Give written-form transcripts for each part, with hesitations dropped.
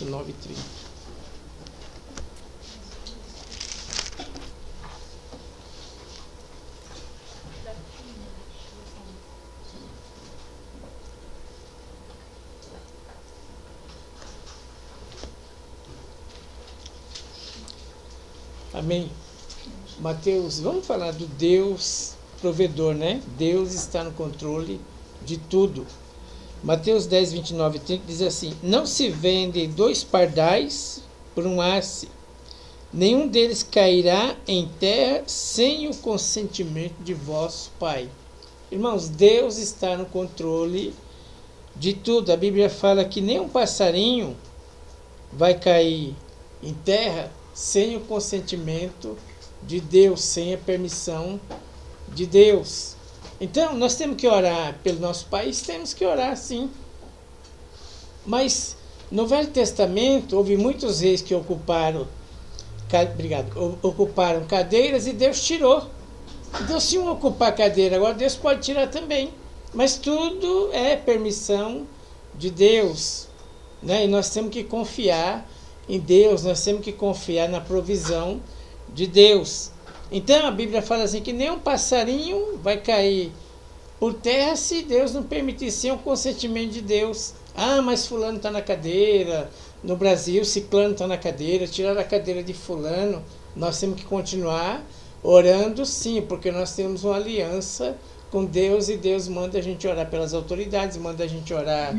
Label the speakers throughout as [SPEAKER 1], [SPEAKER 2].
[SPEAKER 1] 29 e 30. Amém. Mateus, vamos falar do Deus provedor, né? Deus está no controle de tudo. Mateus 10, 29 e 30 diz assim: não se vendem 2 pardais por um asse, nenhum deles cairá em terra sem o consentimento de vosso Pai. Irmãos, Deus está no controle de tudo. A Bíblia fala que nem um passarinho vai cair em terra sem o consentimento de Deus, sem a permissão de Deus. Então, nós temos que orar pelo nosso país, temos que orar sim. Mas, no Velho Testamento, houve muitos reis que ocuparam cadeiras e Deus tirou. Então, se um ocupar a cadeira, agora Deus pode tirar também. Mas tudo é permissão de Deus, né? E nós temos que confiar em Deus, nós temos que confiar na provisão de Deus. Então a Bíblia fala assim que nem um passarinho vai cair por terra se Deus não permitir, sem o consentimento de Deus. Ah, mas fulano está na cadeira, no Brasil ciclano está na cadeira, tiraram a cadeira de fulano. Nós temos que continuar orando sim, porque nós temos uma aliança com Deus e Deus manda a gente orar pelas autoridades, manda a gente orar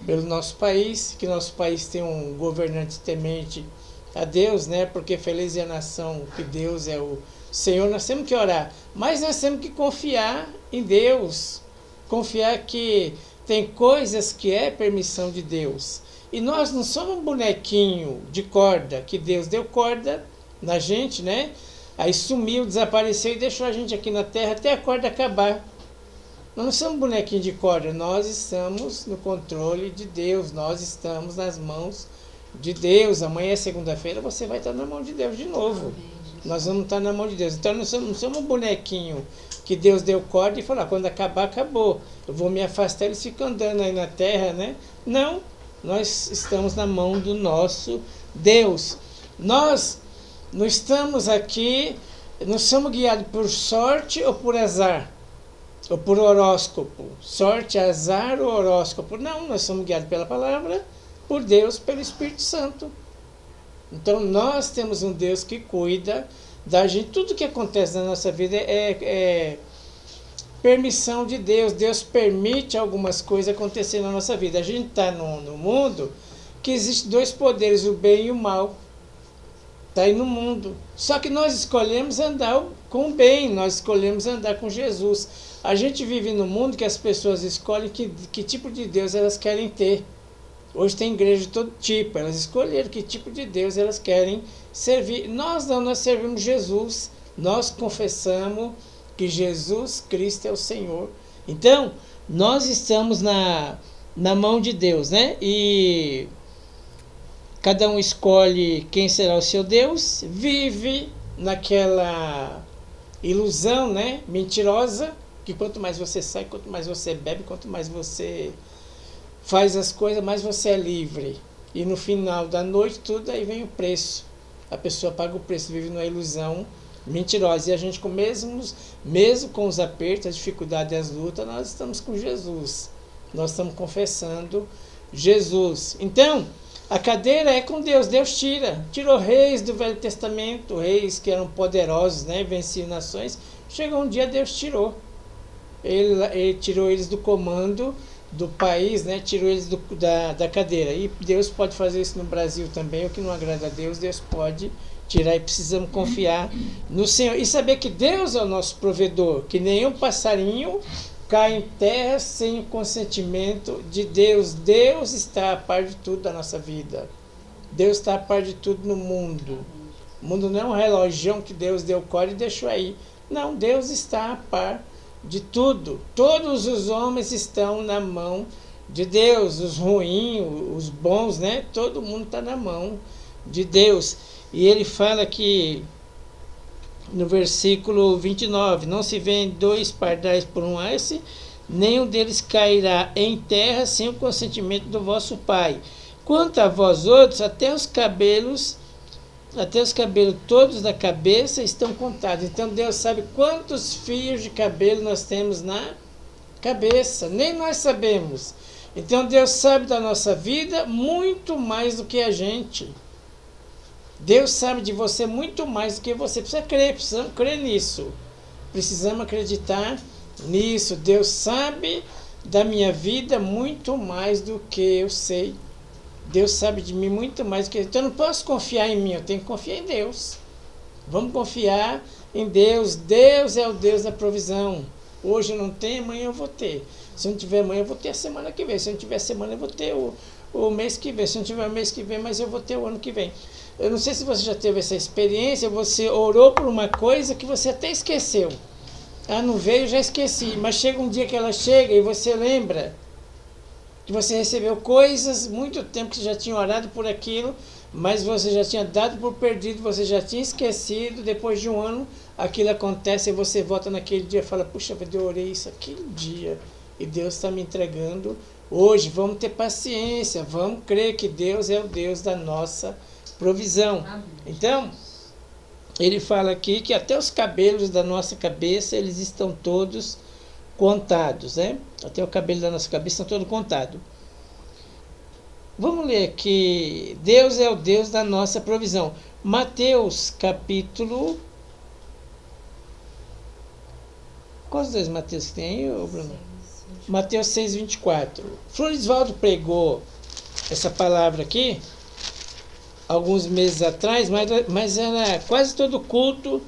[SPEAKER 1] pelo nosso país, que nosso país tem um governante temente a Deus, né? Porque feliz é a nação que Deus é o Senhor. Nós temos que orar, mas nós temos que confiar em Deus, confiar que tem coisas que é permissão de Deus. E nós não somos um bonequinho de corda, que Deus deu corda na gente, né? Aí sumiu, desapareceu e deixou a gente aqui na terra até a corda acabar. Nós não somos bonequinho de corda, nós estamos no controle de Deus, nós estamos nas mãos de Deus. Amanhã é segunda-feira, você vai estar na mão de Deus de novo. Nós vamos estar na mão de Deus. Então não somos um bonequinho que Deus deu corda e falou, quando acabar, acabou. Eu vou me afastar, eles ficam andando aí na terra, né? Não, nós estamos na mão do nosso Deus. Nós não estamos aqui, não somos guiados por sorte ou por azar. Ou por horóscopo, sorte, azar ou horóscopo. Não, nós somos guiados pela palavra, por Deus, pelo Espírito Santo. Então nós temos um Deus que cuida da gente. Tudo que acontece na nossa vida é permissão de Deus. Deus permite algumas coisas acontecer na nossa vida. A gente está no mundo que existe 2 poderes, o bem e o mal. Está aí no mundo. Só que nós escolhemos andar com o bem, nós escolhemos andar com Jesus. A gente vive no mundo que as pessoas escolhem que tipo de Deus elas querem ter. Hoje tem igreja de todo tipo, elas escolheram que tipo de Deus elas querem servir. Nós não, nós servimos Jesus, nós confessamos que Jesus Cristo é o Senhor. Então, nós estamos na mão de Deus, né? E cada um escolhe quem será o seu Deus, vive naquela ilusão, né? Mentirosa, que quanto mais você sai, quanto mais você bebe, quanto mais você faz as coisas, mais você é livre. E no final da noite, tudo aí vem o preço. A pessoa paga o preço, vive numa ilusão mentirosa. E a gente, mesmo com os apertos, as dificuldades e as lutas, nós estamos com Jesus. Nós estamos confessando Jesus. Então, a cadeira é com Deus. Deus tirou reis do Velho Testamento, reis que eram poderosos, né? Venciam nações. Chegou um dia, Deus tirou. Ele tirou eles do comando do país, né? Tirou eles da cadeira. E Deus pode fazer isso no Brasil também. O que não agrada a Deus, Deus pode tirar. E precisamos confiar no Senhor. E saber que Deus é o nosso provedor. Que nenhum passarinho cai em terra sem o consentimento de Deus. Deus está a par de tudo da nossa vida. Deus está a par de tudo no mundo. O mundo não é um relogião que Deus deu corda e deixou aí. Não, Deus está a par de tudo. Todos os homens estão na mão de Deus. Os ruins, os bons, né? Todo mundo está na mão de Deus. E ele fala que no versículo 29, não se vêem 2 pardais por um asse, nenhum deles cairá em terra sem o consentimento do vosso Pai. Quanto a vós outros, até os cabelos todos da cabeça estão contados. Então Deus sabe quantos fios de cabelo nós temos na cabeça. Nem nós sabemos. Então Deus sabe da nossa vida muito mais do que a gente. Deus sabe de você muito mais do que você. Precisamos crer nisso. Precisamos acreditar nisso. Deus sabe da minha vida muito mais do que eu sei. Deus sabe de mim muito mais do que eu. Então eu não posso confiar em mim, eu tenho que confiar em Deus. Vamos confiar em Deus. Deus é o Deus da provisão. Hoje eu não tenho, amanhã eu vou ter. Se eu não tiver amanhã, eu vou ter a semana que vem. Se eu não tiver semana, eu vou ter o mês que vem. Se eu não tiver o mês que vem, mas eu vou ter o ano que vem. Eu não sei se você já teve essa experiência, você orou por uma coisa que você até esqueceu. Ah, não veio, já esqueci. Mas chega um dia que ela chega e você lembra que você recebeu coisas, muito tempo que você já tinha orado por aquilo, mas você já tinha dado por perdido, você já tinha esquecido, depois de um ano aquilo acontece e você volta naquele dia e fala, puxa, eu orei isso aquele dia e Deus está me entregando hoje. Vamos ter paciência, vamos crer que Deus é o Deus da nossa provisão. Então, ele fala aqui que até os cabelos da nossa cabeça, eles estão todos contados, né? Até o cabelo da nossa cabeça está todo contado. Vamos ler aqui. Deus é o Deus da nossa provisão. Mateus capítulo... Quais dois Mateus que tem aí, Bruno? Mateus 6, 24. Florisvaldo pregou essa palavra aqui alguns meses atrás, mas era quase todo culto.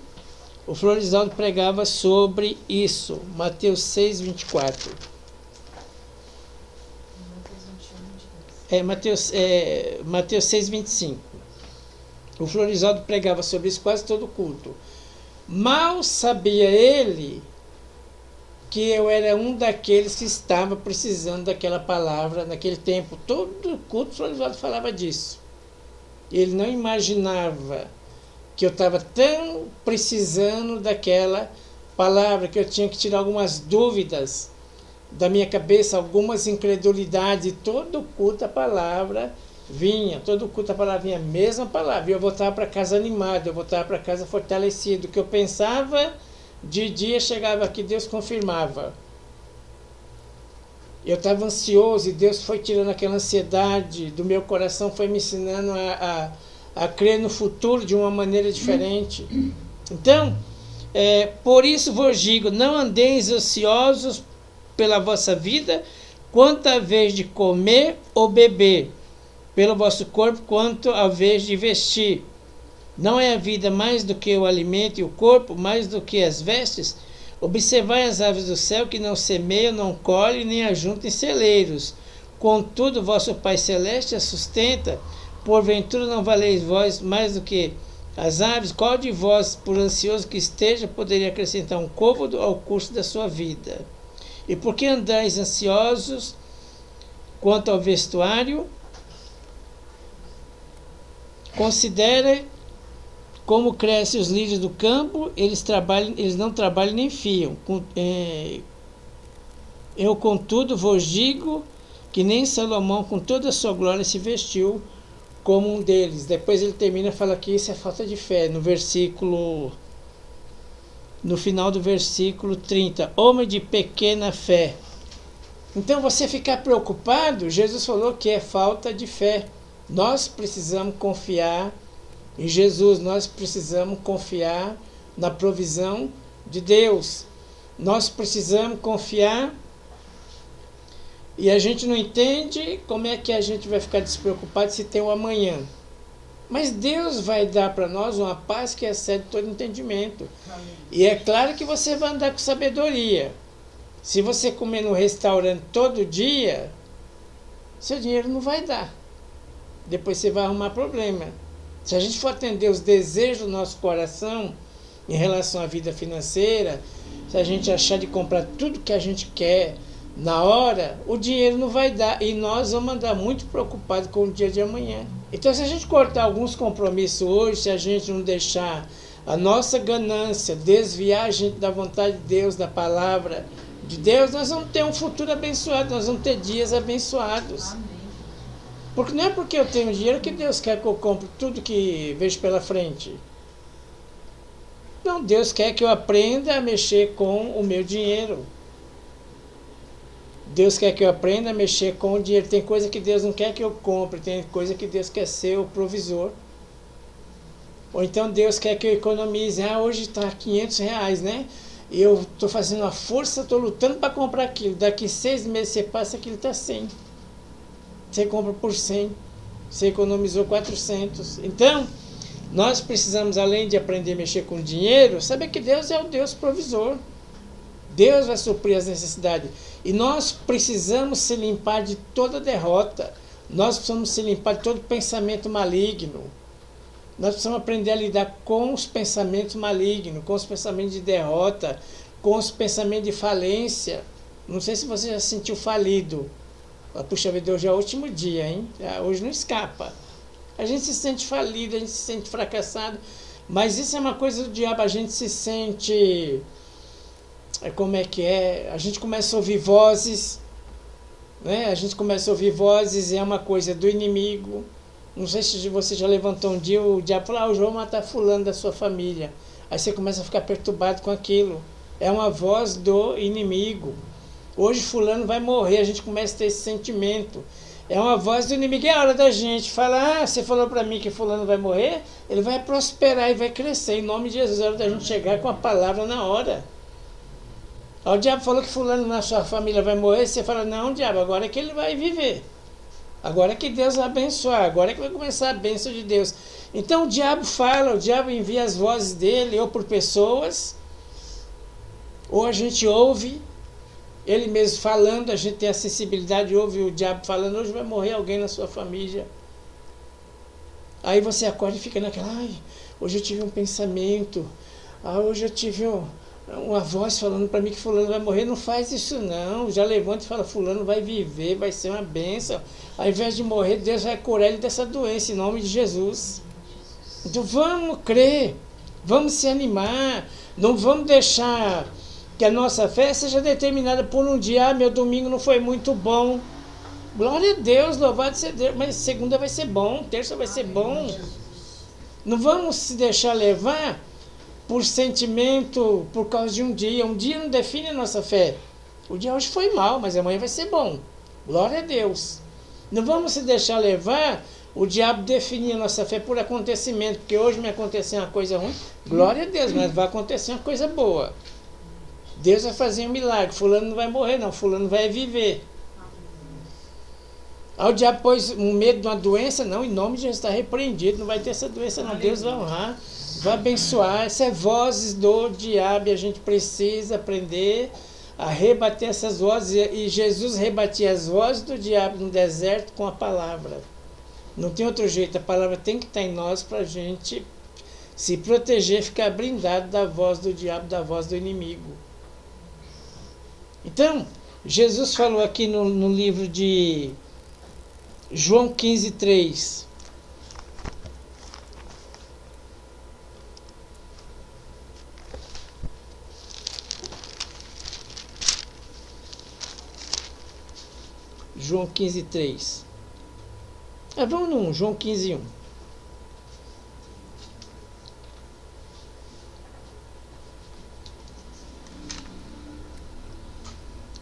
[SPEAKER 1] O Florisvaldo pregava sobre isso. Mateus 6, 24. Mateus 6, 25. O Florisvaldo pregava sobre isso quase todo culto. Mal sabia ele que eu era um daqueles que estava precisando daquela palavra naquele tempo. Todo culto o Florisvaldo falava disso. Ele não imaginava que eu estava tão precisando daquela palavra, que eu tinha que tirar algumas dúvidas da minha cabeça, algumas incredulidades. Todo culto a palavra vinha, todo culto a palavra vinha, a mesma palavra. E eu voltava para casa animado, eu voltava para casa fortalecido. O que eu pensava de dia, chegava aqui, Deus confirmava. Eu estava ansioso e Deus foi tirando aquela ansiedade do meu coração, foi me ensinando a crer no futuro de uma maneira diferente. Então, por isso vos digo, não andeis ansiosos pela vossa vida, quanto à vez de comer ou beber, pelo vosso corpo, quanto à vez de vestir. Não é a vida mais do que o alimento e o corpo, mais do que as vestes? Observai as aves do céu, que não semeiam, não colhem, nem ajuntam em celeiros. Contudo, vosso Pai Celeste as sustenta. Porventura não valeis vós mais do que as aves? Qual de vós, por ansioso que esteja, poderia acrescentar um côvado ao curso da sua vida? E por que andais ansiosos quanto ao vestuário? Considera como crescem os lírios do campo, eles não trabalham nem fiam. Eu, contudo, vos digo que nem Salomão, com toda a sua glória, se vestiu como um deles. Depois ele termina e fala que isso é falta de fé. No final do versículo 30. Homem de pequena fé. Então, você ficar preocupado, Jesus falou que é falta de fé. Nós precisamos confiar em Jesus, nós precisamos confiar na provisão de Deus. Nós precisamos confiar, e a gente não entende como é que a gente vai ficar despreocupado se tem um amanhã. Mas Deus vai dar para nós uma paz que excede todo entendimento. E é claro que você vai andar com sabedoria. Se você comer no restaurante todo dia, seu dinheiro não vai dar. Depois você vai arrumar problema. Se a gente for atender os desejos do nosso coração em relação à vida financeira, se a gente achar de comprar tudo que a gente quer na hora, o dinheiro não vai dar. E nós vamos andar muito preocupados com o dia de amanhã. Então, se a gente cortar alguns compromissos hoje, se a gente não deixar a nossa ganância desviar a gente da vontade de Deus, da palavra de Deus, nós vamos ter um futuro abençoado, nós vamos ter dias abençoados.
[SPEAKER 2] Amém.
[SPEAKER 1] Porque não é porque eu tenho dinheiro que Deus quer que eu compre tudo que vejo pela frente. Não, Deus quer que eu aprenda a mexer com o meu dinheiro. Deus quer que eu aprenda a mexer com o dinheiro. Tem coisa que Deus não quer que eu compre, tem coisa que Deus quer ser o provisor. Ou então Deus quer que eu economize. Hoje está R$ 500, né? E eu estou fazendo a força, estou lutando para comprar aquilo. Daqui 6 meses você passa, aquilo está 100. Você compra por 100. Você economizou 400. Então, nós precisamos, além de aprender a mexer com dinheiro, saber que Deus é o Deus provisor. Deus vai suprir as necessidades. E nós precisamos se limpar de toda derrota. Nós precisamos se limpar de todo pensamento maligno. Nós precisamos aprender a lidar com os pensamentos malignos, com os pensamentos de derrota, com os pensamentos de falência. Não sei se você já se sentiu falido. Puxa vida, hoje é o último dia, hein? Hoje não escapa. A gente se sente falido, a gente se sente fracassado. Mas isso é uma coisa do diabo, a gente se sente... Como é que é? A gente começa a ouvir vozes, né? A gente começa a ouvir vozes e é uma coisa do inimigo. Não sei se você já levantou um dia, o diabo falou, o João matar fulano da sua família. Aí você começa a ficar perturbado com aquilo. É uma voz do inimigo. Hoje fulano vai morrer, a gente começa a ter esse sentimento. É uma voz do inimigo. É a hora da gente falar, você falou para mim que fulano vai morrer, ele vai prosperar e vai crescer. Em nome de Jesus, é hora da gente chegar com a palavra na hora. O diabo falou que fulano na sua família vai morrer, você fala, não, diabo, agora é que ele vai viver. Agora é que Deus vai abençoar, agora é que vai começar a bênção de Deus. Então o diabo fala, o diabo envia as vozes dele, ou por pessoas, ou a gente ouve, ele mesmo falando, a gente tem a sensibilidade, ouve o diabo falando, hoje vai morrer alguém na sua família. Aí você acorda e fica naquela, hoje eu tive um pensamento, hoje eu tive uma voz falando para mim que fulano vai morrer. Não faz isso não, já levanta e fala, fulano vai viver, vai ser uma bênção. Ao invés de morrer, Deus vai curar ele dessa doença, em nome de Jesus. Então vamos crer, vamos se animar, não vamos deixar que a nossa fé seja determinada por um dia, meu domingo não foi muito bom. Glória a Deus, louvado seja Deus, mas segunda vai ser bom, terça vai ser bom. Não vamos se deixar levar por sentimento, por causa de um dia. Um dia não define a nossa fé. O dia hoje foi mal, mas amanhã vai ser bom. Glória a Deus. Não vamos se deixar levar o diabo definir a nossa fé por acontecimento, porque hoje me aconteceu uma coisa ruim. Glória a Deus, mas vai acontecer uma coisa boa. Deus vai fazer um milagre. Fulano não vai morrer, não. Fulano vai viver. O diabo pôs um medo de uma doença, não. Em nome de Jesus está repreendido. Não vai ter essa doença, não. Deus vai honrar. Vai abençoar. Essas é vozes do diabo e a gente precisa aprender a rebater essas vozes. E Jesus rebatia as vozes do diabo no deserto com a palavra. Não tem outro jeito. A palavra tem que estar em nós para a gente se proteger, ficar blindado da voz do diabo, da voz do inimigo. Então, Jesus falou aqui no livro de João 15:3. João 15:3. Vamos no João 15:1.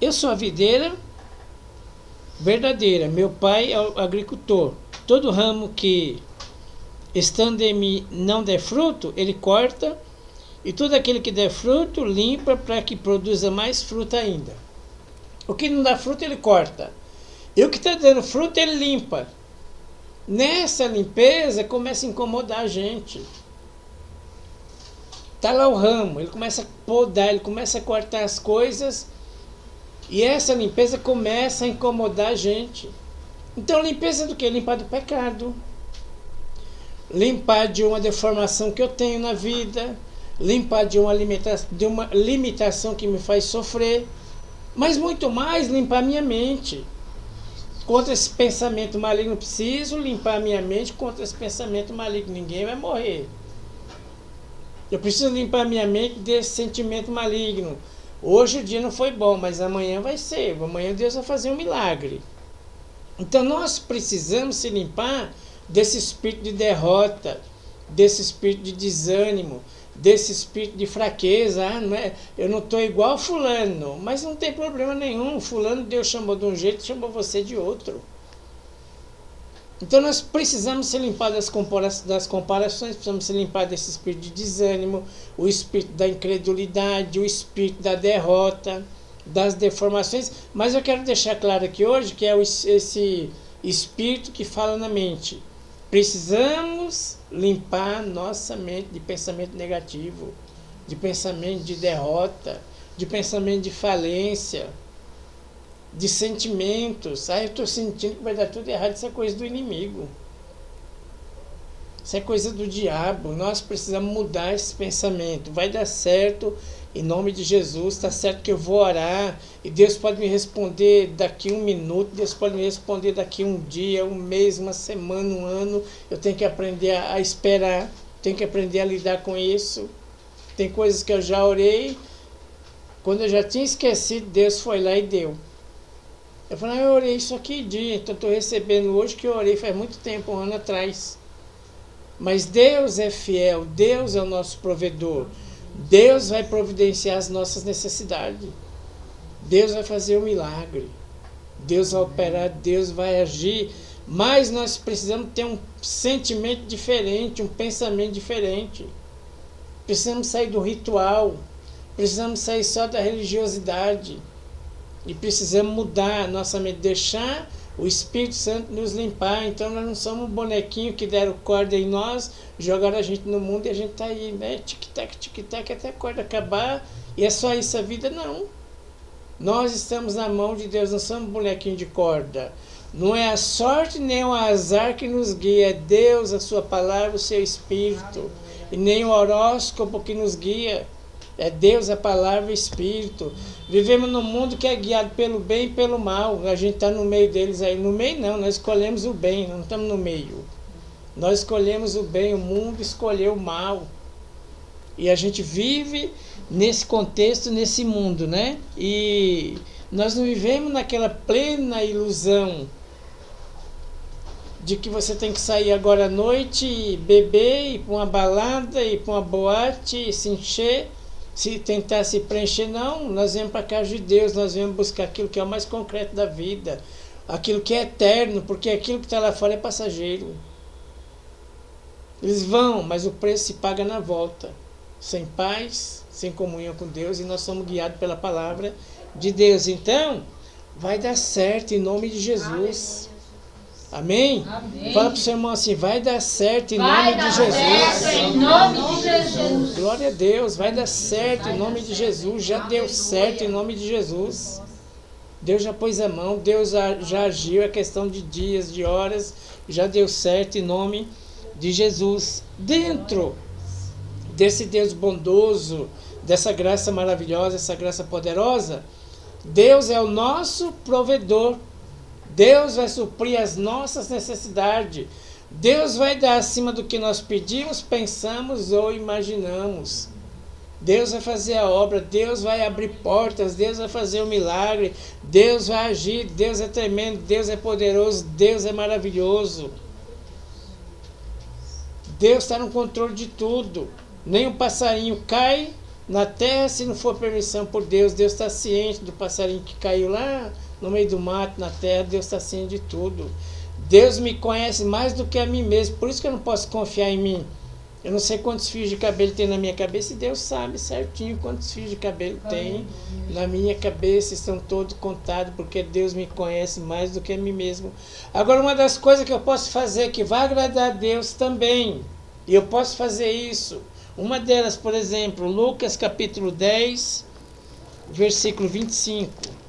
[SPEAKER 1] Eu sou a videira verdadeira, meu pai é o agricultor. Todo ramo que estando em mim não der fruto, ele corta, e todo aquele que der fruto, limpa para que produza mais fruto ainda. O que não dá fruto, ele corta. E o que está dando fruto, ele limpa. Nessa limpeza, começa a incomodar a gente. Está lá o ramo, ele começa a podar, ele começa a cortar as coisas, e essa limpeza começa a incomodar a gente. Então, limpeza do quê? Limpar do pecado. Limpar de uma deformação que eu tenho na vida. Limpar de uma limitação que me faz sofrer. Mas muito mais, limpar minha mente. Contra esse pensamento maligno, preciso limpar minha mente contra esse pensamento maligno. Ninguém vai morrer. Eu preciso limpar minha mente desse sentimento maligno. Hoje o dia não foi bom, mas amanhã vai ser. Amanhã Deus vai fazer um milagre. Então nós precisamos se limpar desse espírito de derrota, desse espírito de desânimo, desse espírito de fraqueza. Eu não estou igual fulano, mas não tem problema nenhum. Fulano Deus chamou de um jeito, chamou você de outro. Então nós precisamos se limpar das comparações, precisamos se limpar desse espírito de desânimo, o espírito da incredulidade, o espírito da derrota, das deformações. Mas eu quero deixar claro aqui hoje que é esse espírito que fala na mente. Precisamos limpar nossa mente de pensamento negativo, de pensamento de derrota, de pensamento de falência, de sentimentos. Eu estou sentindo que vai dar tudo errado. Isso é coisa do inimigo. Isso é coisa do diabo. Nós precisamos mudar esse pensamento. Vai dar certo em nome de Jesus. Está certo que eu vou orar e Deus pode me responder daqui 1 minuto. Deus pode me responder daqui 1 dia, 1 mês, 1 semana, 1 ano. Eu tenho que aprender a esperar. Tenho que aprender a lidar com isso. Tem coisas que eu já orei. Quando eu já tinha esquecido, Deus foi lá e deu. Eu falei, eu orei isso aqui dia, então estou recebendo hoje que eu orei faz muito tempo, 1 ano atrás. Mas Deus é fiel, Deus é o nosso provedor. Deus vai providenciar as nossas necessidades. Deus vai fazer um milagre. Deus vai operar, Deus vai agir. Mas nós precisamos ter um sentimento diferente, um pensamento diferente. Precisamos sair do ritual. Precisamos sair só da religiosidade. E precisamos mudar a nossa mente, deixar o Espírito Santo nos limpar. Então nós não somos um bonequinho que deram corda em nós, jogaram a gente no mundo e a gente está aí, né? Tic-tac, até a corda acabar. E é só isso a vida? Não. Nós estamos na mão de Deus, não somos um bonequinho de corda. Não é a sorte nem o azar que nos guia, é Deus, a sua palavra, o seu Espírito. E nem o horóscopo que nos guia. É Deus, a palavra, o Espírito. Vivemos num mundo que é guiado pelo bem e pelo mal. A gente está no meio deles aí. No meio não, nós escolhemos o bem, não estamos no meio. Nós escolhemos o bem, o mundo escolheu o mal. E a gente vive nesse contexto, nesse mundo, né? E nós não vivemos naquela plena ilusão de que você tem que sair agora à noite e beber, ir para uma balada, ir para uma boate, se encher, se tentar se preencher. Não, nós viemos para a casa de Deus, nós viemos buscar aquilo que é o mais concreto da vida, aquilo que é eterno, porque aquilo que está lá fora é passageiro. Eles vão, mas o preço se paga na volta, sem paz, sem comunhão com Deus, e nós somos guiados pela palavra de Deus. Então, vai dar certo em nome de Jesus. Amém?
[SPEAKER 2] Amém.
[SPEAKER 1] Fala para o seu irmão assim, vai dar certo em nome de Jesus.
[SPEAKER 2] Certo, em nome de Jesus.
[SPEAKER 1] Glória a Deus, vai dar certo em nome de Jesus. Já deu certo em nome de Jesus. Deus já pôs a mão, Deus já agiu, é questão de dias, de horas, já deu certo em nome de Jesus. Dentro desse Deus bondoso, dessa graça maravilhosa, essa graça poderosa, Deus é o nosso provedor. Deus vai suprir as nossas necessidades. Deus vai dar acima do que nós pedimos, pensamos ou imaginamos. Deus vai fazer a obra, Deus vai abrir portas, Deus vai fazer um milagre, Deus vai agir, Deus é tremendo, Deus é poderoso, Deus é maravilhoso. Deus está no controle de tudo. Nem um passarinho cai na terra se não for permissão por Deus. Deus está ciente do passarinho que caiu lá no meio do mato, na terra. Deus está ciente de tudo. Deus me conhece mais do que a mim mesmo. Por isso que eu não posso confiar em mim. Eu não sei quantos fios de cabelo tem na minha cabeça, e Deus sabe certinho quantos fios de cabelo tem na minha cabeça. Estão todos contados, porque Deus me conhece mais do que a mim mesmo. Agora, uma das coisas que eu posso fazer que vai agradar a Deus também, e eu posso fazer isso, uma delas, por exemplo, Lucas capítulo 10, versículo 25.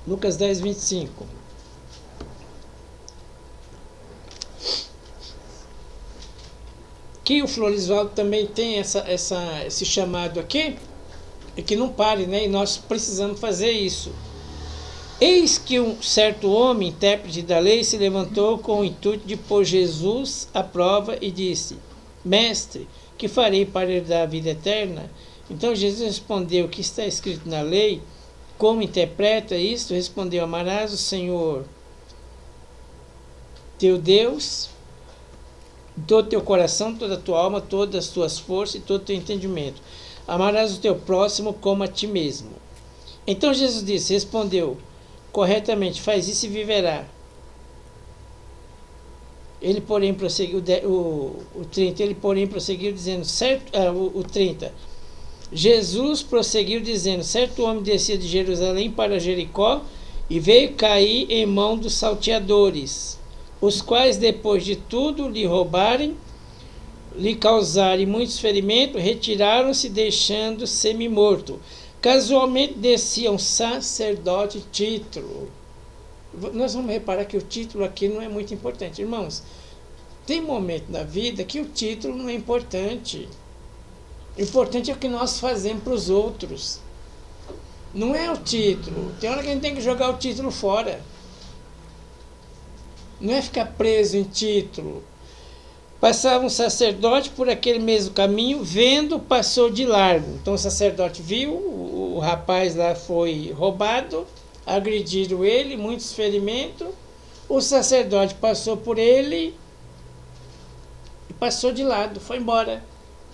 [SPEAKER 1] Lucas 10, 25. Que o Floresvaldo também tem esse chamado aqui, e que não pare, né? E nós precisamos fazer isso. Eis que um certo homem, intérprete da lei, se levantou com o intuito de pôr Jesus à prova e disse: Mestre, que farei para herdar a vida eterna? Então Jesus respondeu: O que está escrito na lei? Como interpreta isto? Respondeu: Amarás o Senhor teu Deus de todo o teu coração, toda a tua alma, todas as tuas forças e todo o teu entendimento. Amarás o teu próximo como a ti mesmo. Então Jesus respondeu corretamente: faz isso e viverá. Ele, porém, prosseguiu, o 30, ele, porém, prosseguiu dizendo, o 30. Jesus prosseguiu dizendo: certo homem descia de Jerusalém para Jericó e veio cair em mão dos salteadores, os quais, depois de tudo lhe roubarem, lhe causarem muitos ferimentos, retiraram-se, deixando semi-morto. Casualmente descia um sacerdote título. Nós vamos reparar que o título aqui não é muito importante. Irmãos, tem momento na vida que o título não é importante. O importante é o que nós fazemos para os outros. Não é o título. Tem hora que a gente tem que jogar o título fora. Não é ficar preso em título. Passava um sacerdote por aquele mesmo caminho, vendo, passou de largo. Então o sacerdote viu, o rapaz lá foi roubado, agrediram ele, muitos ferimentos. O sacerdote passou por ele e passou de lado, foi embora.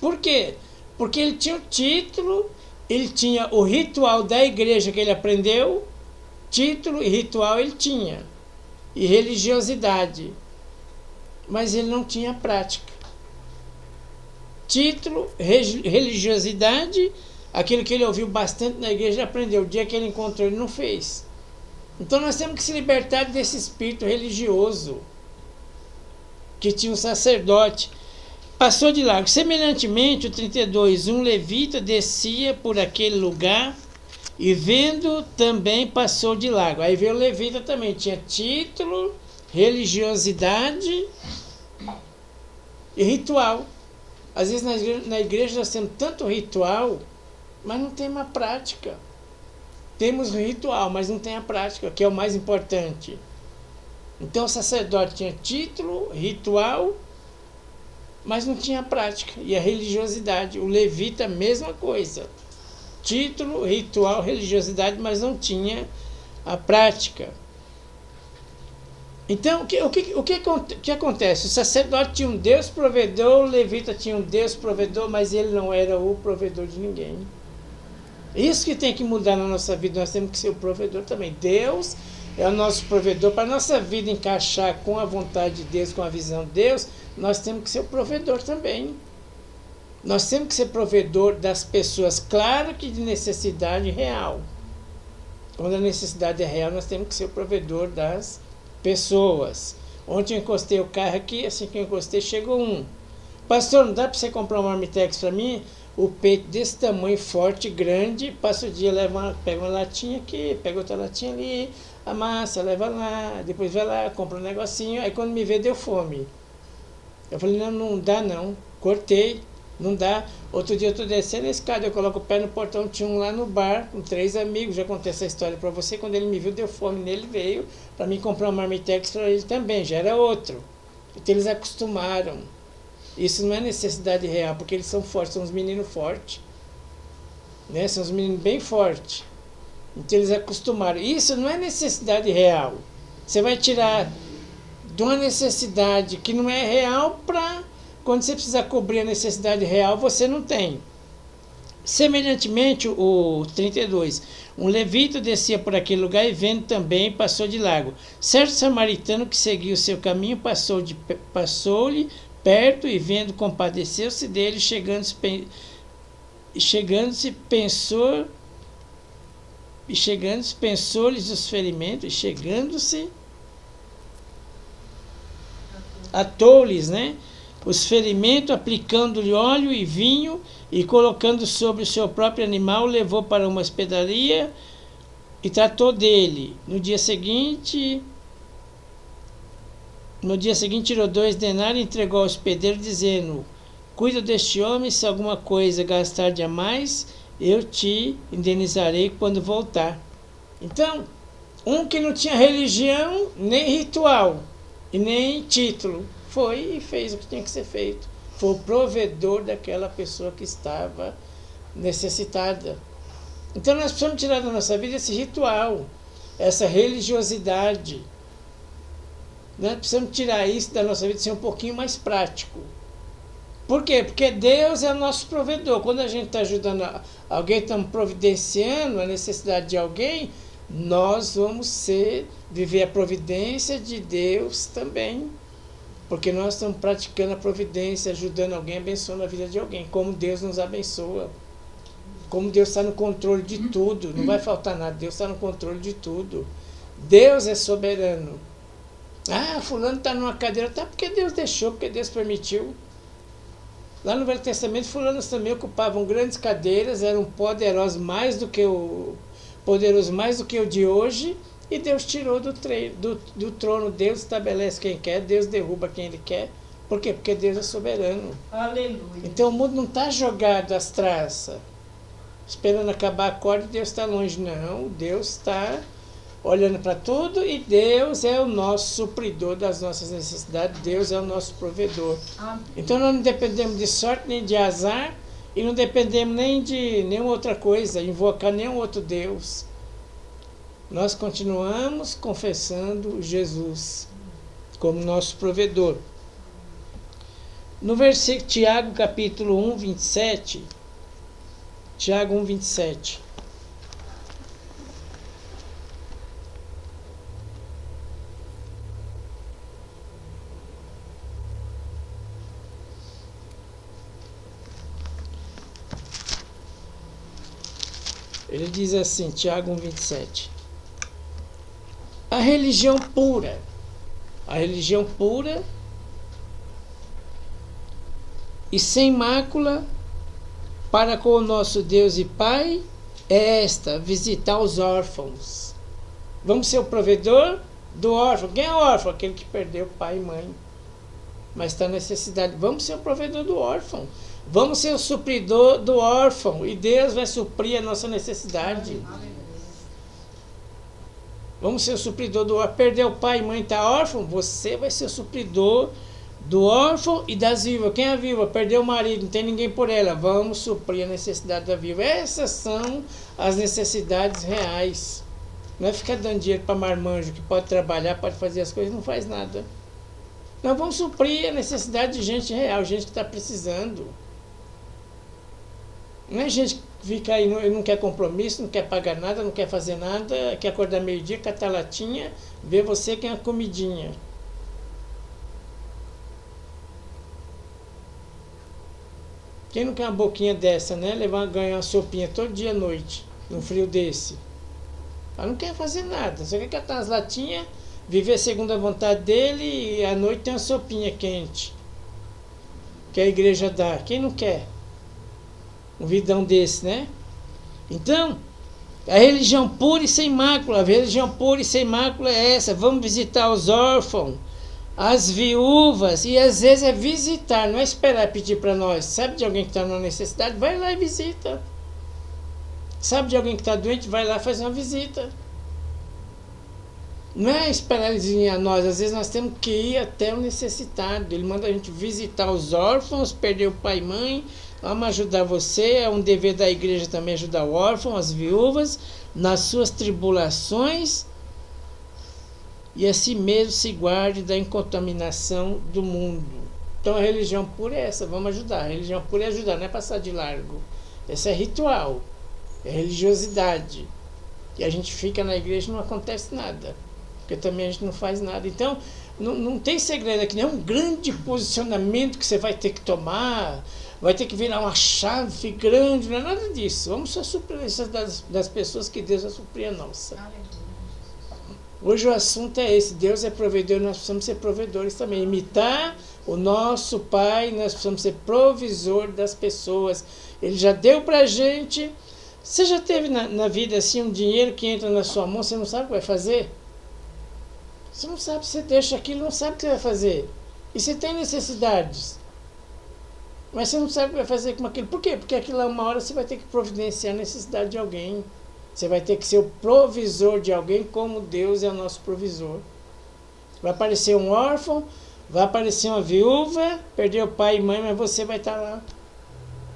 [SPEAKER 1] Por quê? Porque ele tinha o título, ele tinha o ritual da igreja que ele aprendeu, título e ritual ele tinha, e religiosidade, mas ele não tinha prática. Título, religiosidade, aquilo que ele ouviu bastante na igreja, ele aprendeu. O dia que ele encontrou, ele não fez. Então nós temos que se libertar desse espírito religioso que tinha um sacerdote. Passou de largo. Semelhantemente, o 32, um levita descia por aquele lugar e vendo também passou de largo. Aí veio o levita também, tinha título, religiosidade e ritual. Às vezes na igreja nós temos tanto ritual, mas não tem uma prática. Temos o ritual, mas não tem a prática, que é o mais importante. Então o sacerdote tinha título, ritual, mas não tinha prática. E a religiosidade, o levita, a mesma coisa. Título, ritual, religiosidade, mas não tinha a prática. Então, o que acontece? O sacerdote tinha um Deus provedor, o levita tinha um Deus provedor, mas ele não era o provedor de ninguém. Isso que tem que mudar na nossa vida, nós temos que ser o provedor também. Deus é o nosso provedor. Para a nossa vida encaixar com a vontade de Deus, com a visão de Deus, nós temos que ser o provedor também. Nós temos que ser provedor das pessoas, claro que de necessidade real. Quando a necessidade é real, nós temos que ser o provedor das pessoas. Ontem eu encostei o carro aqui, assim que eu encostei, chegou um. Pastor, não dá para você comprar um marmitex para mim? O peito desse tamanho, forte, grande, passa o dia, pega uma latinha aqui, pega outra latinha ali, amassa, leva lá, depois vai lá, compra um negocinho, aí quando me vê deu fome. Eu falei, não dá não, cortei, não dá. Outro dia eu estou descendo a escada, eu coloco o pé no portão, tinha um lá no bar, com 3 amigos, já contei essa história para você, quando ele me viu deu fome nele, veio para mim comprar um marmitex para ele também, já era outro. Então eles acostumaram. Isso não é necessidade real, porque eles são fortes, são uns meninos fortes. Né? São uns meninos bem fortes. Então eles acostumaram. Isso não é necessidade real. Você vai tirar de uma necessidade que não é real para quando você precisar cobrir a necessidade real, você não tem. Semelhantemente, o 32, um levita descia por aquele lugar e vendo também passou de largo. Certo samaritano que seguiu o seu caminho passou-lhe perto e vendo compadeceu-se dele, chegando-se pensou-lhes os ferimentos, atou-lhes, né? Os ferimentos, aplicando-lhe óleo e vinho e colocando sobre o seu próprio animal, levou para uma hospedaria e tratou dele. No dia seguinte tirou 2 denários e entregou ao hospedeiro, dizendo: cuida deste homem, se alguma coisa gastar de a mais, eu te indenizarei quando voltar. Então, Um que não tinha religião, nem ritual, e nem título. Foi e fez o que tinha que ser feito. Foi o provedor daquela pessoa que estava necessitada. Então nós precisamos tirar da nossa vida esse ritual, essa religiosidade. Nós precisamos tirar isso da nossa vida e ser um pouquinho mais prático. Por quê? Porque Deus é o nosso provedor. Quando a gente está ajudando alguém, estamos providenciando a necessidade de alguém, nós vamos viver a providência de Deus também. Porque nós estamos praticando a providência, ajudando alguém, abençoando a vida de alguém. Como Deus nos abençoa. Como Deus está no controle de tudo. Não vai faltar nada. Deus está no controle de tudo. Deus é soberano. Ah, fulano está numa cadeira. Tá porque Deus deixou, porque Deus permitiu. Lá no Velho Testamento, fulanos também ocupavam grandes cadeiras, eram poderosos mais do que o de hoje, e Deus tirou do trono. Deus estabelece quem quer, Deus derruba quem Ele quer. Por quê? Porque Deus é soberano.
[SPEAKER 2] Aleluia.
[SPEAKER 1] Então o mundo não está jogado às traças, esperando acabar a corda e Deus está longe. Não, Deus está olhando para tudo e Deus é o nosso supridor das nossas necessidades, Deus é o nosso provedor.
[SPEAKER 2] Amém.
[SPEAKER 1] Então nós não dependemos de sorte nem de azar e não dependemos nem de nenhuma outra coisa, invocar nenhum outro Deus. Nós continuamos confessando Jesus como nosso provedor. No versículo Tiago capítulo 1, 27, Tiago 1, 27. Ele diz assim, Tiago 1, 27. A religião pura e sem mácula para com o nosso Deus e Pai é esta, visitar os órfãos. Vamos ser o provedor do órfão. Quem é o órfão? Aquele que perdeu pai e mãe, mas está em necessidade. Vamos ser o provedor do órfão. Vamos ser o supridor do órfão e Deus vai suprir a nossa necessidade. Vamos ser o supridor do órfão. Perdeu pai e mãe, está órfão? Você vai ser o supridor do órfão e das viúvas. Quem é a viúva? Perdeu o marido, não tem ninguém por ela. Vamos suprir a necessidade da viúva. Essas são as necessidades reais. Não é ficar dando dinheiro para marmanjo que pode trabalhar, pode fazer as coisas, não faz nada. Nós vamos suprir a necessidade de gente real, gente que está precisando. Não é gente que fica aí, não quer compromisso, não quer pagar nada, não quer fazer nada, quer acordar meio-dia, catar latinha, ver você que é uma comidinha. Quem não quer uma boquinha dessa, né? Ganhar uma sopinha todo dia à noite, num frio desse. Ela não quer fazer nada, só quer catar as latinhas, viver segundo a vontade dele e à noite tem uma sopinha quente que a igreja dá. Quem não quer? Um vidão desse, né? Então, a religião pura e sem mácula, a religião pura e sem mácula é essa. Vamos visitar os órfãos, as viúvas, e às vezes é visitar, não é esperar pedir para nós. Sabe de alguém que está numa necessidade? Vai lá e visita. Sabe de alguém que está doente? Vai lá fazer uma visita. Não é esperar eles virem a nós, às vezes nós temos que ir até o necessitado. Ele manda a gente visitar os órfãos, perdeu o pai e mãe. Vamos ajudar você, é um dever da igreja também ajudar o órfão, as viúvas, nas suas tribulações, e assim mesmo se guarde da incontaminação do mundo. Então a religião pura é essa, vamos ajudar. A religião pura é ajudar, não é passar de largo. Esse é ritual, é religiosidade. E a gente fica na igreja e não acontece nada, porque também a gente não faz nada. Então, não tem segredo aqui, não é um grande posicionamento que você vai ter que tomar, vai ter que virar uma chave grande, não é nada disso. Vamos só suprir das pessoas que Deus vai suprir a nossa. Hoje o assunto é esse, Deus é provedor, nós precisamos ser provedores também. Imitar o nosso Pai, nós precisamos ser provisor das pessoas. Ele já deu pra gente. Você já teve na vida assim um dinheiro que entra na sua mão, você não sabe o que vai fazer? Você não sabe, você deixa aquilo, não sabe o que você vai fazer. E você tem necessidades, mas você não sabe o que vai fazer com aquilo. Por quê? Porque aquilo lá uma hora você vai ter que providenciar a necessidade de alguém. Você vai ter que ser o provisor de alguém como Deus é o nosso provisor. Vai aparecer um órfão, vai aparecer uma viúva, perdeu pai e mãe, mas você vai estar lá.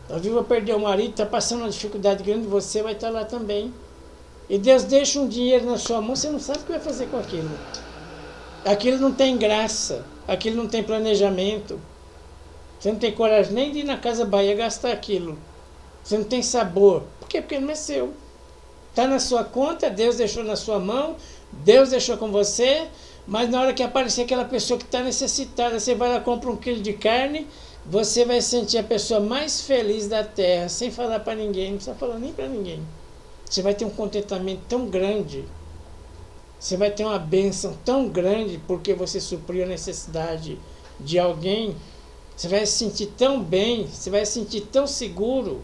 [SPEAKER 1] A viúva perdeu o marido, está passando uma dificuldade grande, você vai estar lá também. E Deus deixa um dinheiro na sua mão, você não sabe o que vai fazer com aquilo. Aquilo não tem graça, aquilo não tem planejamento. Você não tem coragem nem de ir na Casa Bahia gastar aquilo. Você não tem sabor. Por quê? Porque não é seu. Está na sua conta, Deus deixou na sua mão, Deus deixou com você, mas na hora que aparecer aquela pessoa que está necessitada, você vai lá e compra 1 quilo de carne, você vai sentir a pessoa mais feliz da terra, sem falar para ninguém, não precisa falar nem para ninguém. Você vai ter um contentamento tão grande, você vai ter uma bênção tão grande porque você supriu a necessidade de alguém, você vai se sentir tão bem, você vai se sentir tão seguro,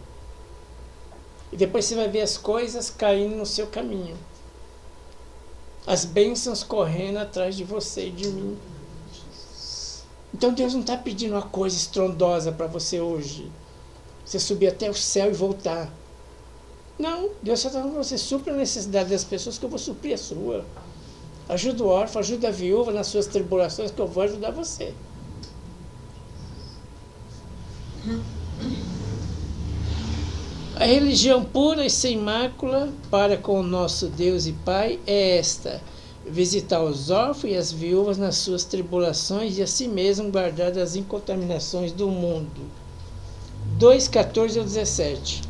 [SPEAKER 1] e depois você vai ver as coisas caindo no seu caminho. As bênçãos correndo atrás de você e de mim. Então Deus não está pedindo uma coisa estrondosa para você hoje. Você subir até o céu e voltar. Não, Deus só está falando para você, supra a necessidade das pessoas que eu vou suprir a sua. Ajuda o órfão, ajuda a viúva nas suas tribulações que eu vou ajudar você. A religião pura e sem mácula para com o nosso Deus e Pai é esta: visitar os órfãos e as viúvas nas suas tribulações e a si mesmo guardar das incontaminações do mundo. 2:14-17.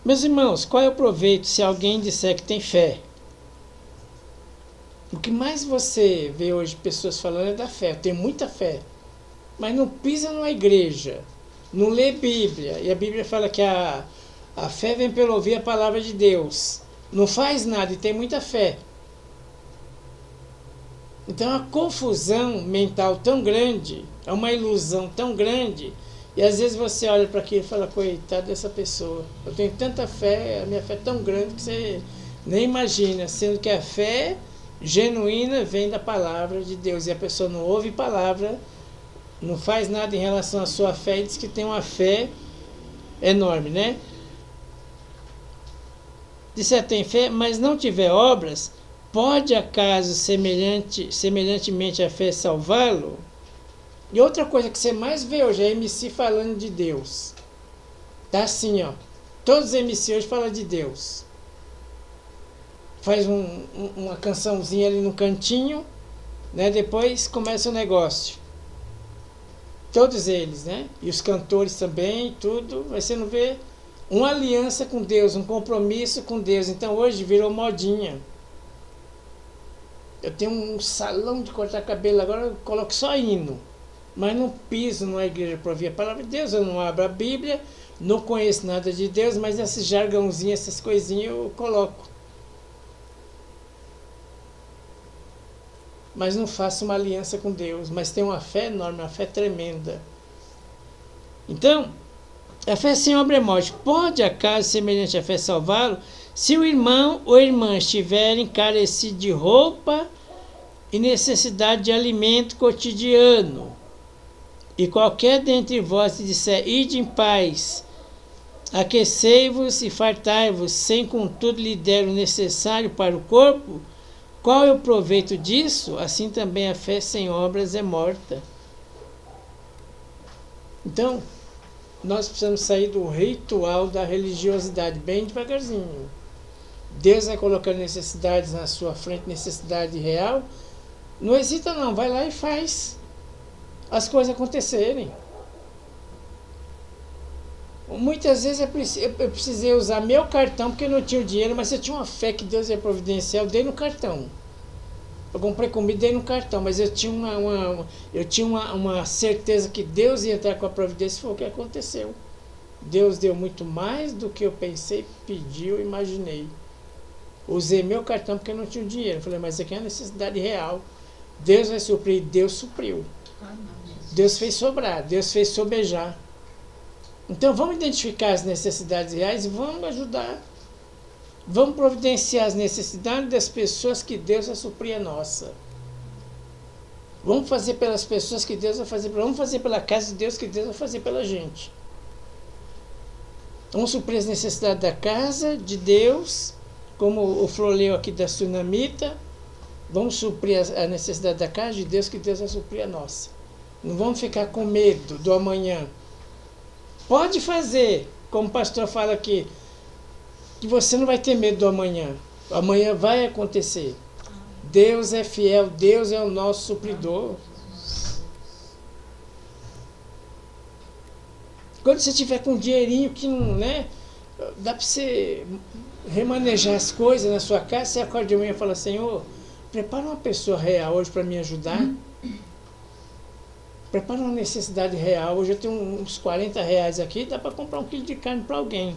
[SPEAKER 1] Meus irmãos, qual é o proveito se alguém disser que tem fé? O que mais você vê hoje pessoas falando é da fé. Eu tenho muita fé. Mas não pisa numa igreja. Não lê Bíblia. E a Bíblia fala que a fé vem pelo ouvir a palavra de Deus. Não faz nada e tem muita fé. Então é uma confusão mental tão grande. É uma ilusão tão grande. E às vezes você olha para aquilo e fala, coitado dessa pessoa. Eu tenho tanta fé, a minha fé é tão grande que você nem imagina. Sendo que a fé genuína vem da palavra de Deus. E a pessoa não ouve palavra, não faz nada em relação à sua fé e diz que tem uma fé enorme, né? Disser tem fé, mas não tiver obras, pode acaso semelhantemente a fé salvá-lo? E outra coisa que você mais vê hoje é MC falando de Deus. Tá assim, ó. Todos os MC hoje falam de Deus. Faz uma cançãozinha ali no cantinho, né? Depois começa o negócio. Todos eles, né? E os cantores também, tudo. Mas você não vê uma aliança com Deus, um compromisso com Deus. Então hoje virou modinha. Eu tenho um salão de cortar cabelo, agora eu coloco só hino. Mas não piso numa igreja para ouvir a palavra de Deus, eu não abro a Bíblia, não conheço nada de Deus, mas esses jargãozinhos, essas coisinhas eu coloco. Mas não faço uma aliança com Deus, mas tenho uma fé enorme, uma fé tremenda. Então, a fé sem obra é morte. Pode acaso semelhante à fé salvá-lo? Se o irmão ou irmã estiverem carecidos de roupa e necessidade de alimento cotidiano, e qualquer dentre vós disser, ide em paz, aquecei-vos e fartai-vos, sem contudo lhe der o necessário para o corpo, qual é o proveito disso? Assim também a fé sem obras é morta. Então, nós precisamos sair do ritual da religiosidade, bem devagarzinho. Deus vai colocando necessidades na sua frente, necessidade real. Não hesita não, vai lá e faz as coisas acontecerem. Muitas vezes eu precisei usar meu cartão porque eu não tinha o dinheiro, mas eu tinha uma fé que Deus ia providenciar, eu dei no cartão. Eu comprei comida, dei no cartão, mas eu tinha uma certeza que Deus ia entrar com a providência, foi o que aconteceu. Deus deu muito mais do que eu pensei, pediu, imaginei. Usei meu cartão porque eu não tinha o dinheiro. Eu falei, mas aqui é uma necessidade real. Deus vai suprir, Deus supriu. Deus fez sobrar, Deus fez sobejar. Então vamos identificar as necessidades reais e vamos ajudar. Vamos providenciar as necessidades das pessoas que Deus vai suprir a nossa. Vamos fazer pelas pessoas que Deus vai fazer. Vamos fazer pela casa de Deus que Deus vai fazer pela gente. Vamos suprir as necessidades da casa de Deus, como o Flor leu aqui da Sunamita. Vamos suprir a necessidade da casa de Deus que Deus vai suprir a nossa. Não vamos ficar com medo do amanhã. Pode fazer, como o pastor fala aqui, que você não vai ter medo do amanhã. O amanhã vai acontecer. Deus é fiel, Deus é o nosso supridor. Quando você tiver com um dinheirinho que não, né, dá para você remanejar as coisas na sua casa, você acorda de manhã e fala, Senhor, prepara uma pessoa real hoje para me ajudar. Prepara uma necessidade real. Hoje eu tenho uns 40 reais aqui, dá para comprar 1 quilo de carne para alguém.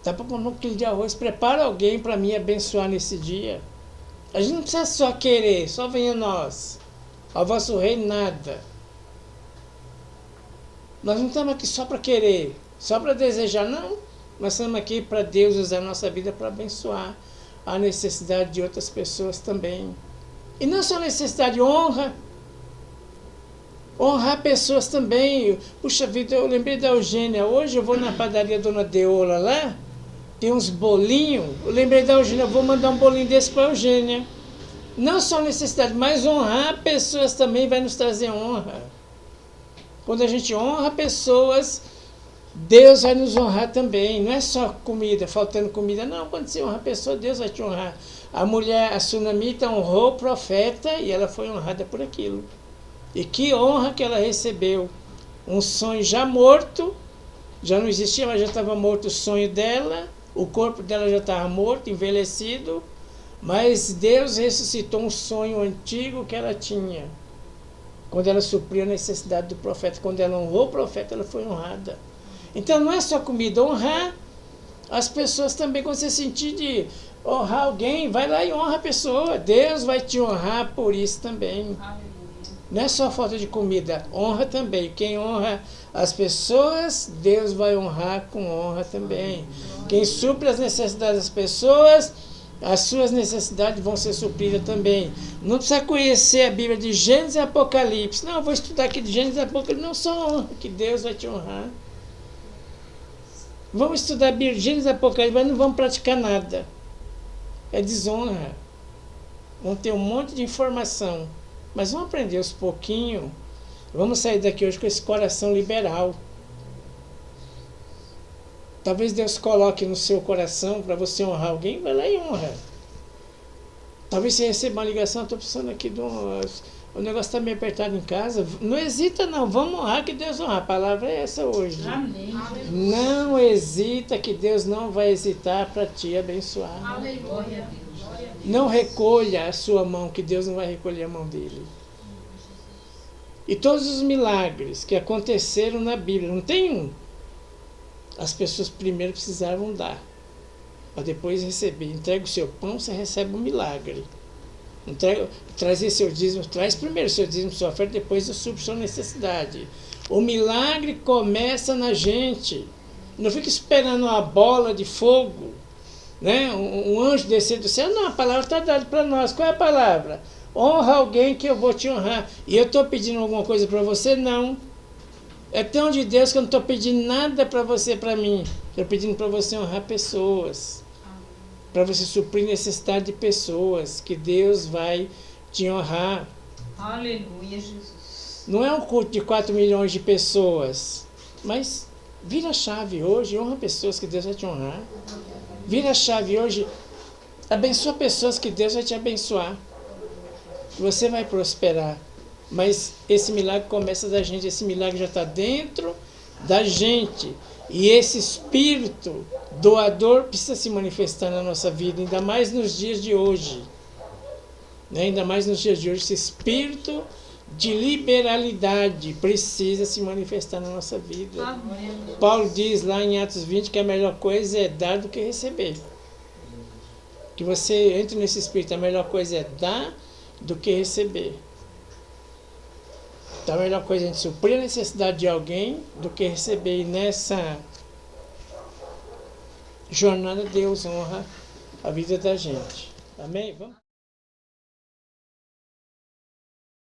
[SPEAKER 1] Dá para comprar 1 quilo de arroz. Prepara alguém para me abençoar nesse dia. A gente não precisa só querer, só venha nós. Ao vosso reino nada. Nós não estamos aqui só para querer, só para desejar, não. Nós estamos aqui para Deus usar a nossa vida para abençoar a necessidade de outras pessoas também. E não só necessidade, honra. Honrar pessoas também. Puxa vida, eu lembrei da Eugênia. Hoje eu vou na padaria Dona Deola lá, tem uns bolinhos. Eu lembrei da Eugênia, eu vou mandar um bolinho desse para a Eugênia. Não só necessidade, mas honrar pessoas também vai nos trazer honra. Quando a gente honra pessoas, Deus vai nos honrar também. Não é só comida, faltando comida. Não, quando você honra a pessoa, Deus vai te honrar. A mulher, a Sunamita, honrou o profeta e ela foi honrada por aquilo. E que honra que ela recebeu. Um sonho já morto, já não existia, mas já estava morto o sonho dela, o corpo dela já estava morto, envelhecido, mas Deus ressuscitou um sonho antigo que ela tinha. Quando ela supriu a necessidade do profeta, quando ela honrou o profeta, ela foi honrada. Então não é só comida, honrar as pessoas também. Quando você sentir de honrar alguém, vai lá e honra a pessoa. Deus vai te honrar por isso também. Não é só falta de comida, honra também. Quem honra as pessoas, Deus vai honrar com honra também. Quem supre as necessidades das pessoas, as suas necessidades vão ser supridas também. Não precisa conhecer a Bíblia de Gênesis e Apocalipse. Não, eu vou estudar aqui de Gênesis e Apocalipse. Não, só honra que Deus vai te honrar. Vamos estudar a Bíblia de Gênesis e Apocalipse, mas não vamos praticar nada. É desonra. Vamos ter um monte de informação. Mas vamos aprender aos pouquinhos. Vamos sair daqui hoje com esse coração liberal. Talvez Deus coloque no seu coração para você honrar alguém, vai lá e honra. Talvez você receba uma ligação, estou precisando aqui de um... O negócio está meio apertado em casa. Não hesita não, vamos honrar que Deus honra. A palavra é essa hoje.
[SPEAKER 2] Amém.
[SPEAKER 1] Não hesita que Deus não vai hesitar para te abençoar.
[SPEAKER 2] Aleluia.
[SPEAKER 1] Não recolha a sua mão, que Deus não vai recolher a mão dele. E todos os milagres que aconteceram na Bíblia, não tem um. As pessoas primeiro precisavam dar, para depois receber. Entrega o seu pão, você recebe um milagre. Trazer seu dízimo, traz primeiro seu dízimo, sua oferta, depois eu supro sua necessidade. O milagre começa na gente. Não fica esperando uma bola de fogo, né? Um anjo descer do céu. Não, a palavra está dada para nós. Qual é a palavra? Honra alguém que eu vou te honrar. E eu estou pedindo alguma coisa para você? Não. É tão de Deus que eu não estou pedindo nada para você, para mim. Estou pedindo para você honrar pessoas. Para você suprir necessidade de pessoas. Que Deus vai te honrar.
[SPEAKER 2] Aleluia, Jesus.
[SPEAKER 1] Não é um culto de 4 milhões de pessoas. Mas vira a chave hoje. Honra pessoas que Deus vai te honrar. Vira a chave hoje. Abençoa pessoas que Deus vai te abençoar. Você vai prosperar. Mas esse milagre começa da gente. Esse milagre já está dentro da gente. E esse espírito doador precisa se manifestar na nossa vida. Ainda mais nos dias de hoje. Né? Ainda mais nos dias de hoje. Esse espírito de liberalidade precisa se manifestar na nossa vida.
[SPEAKER 2] Amém.
[SPEAKER 1] Paulo diz lá em Atos 20 que a melhor coisa é dar do que receber. Que você entre nesse espírito. A melhor coisa é dar do que receber. Então a melhor coisa é a gente suprir a necessidade de alguém do que receber. E nessa jornada Deus honra a vida da gente. Amém? Vamos?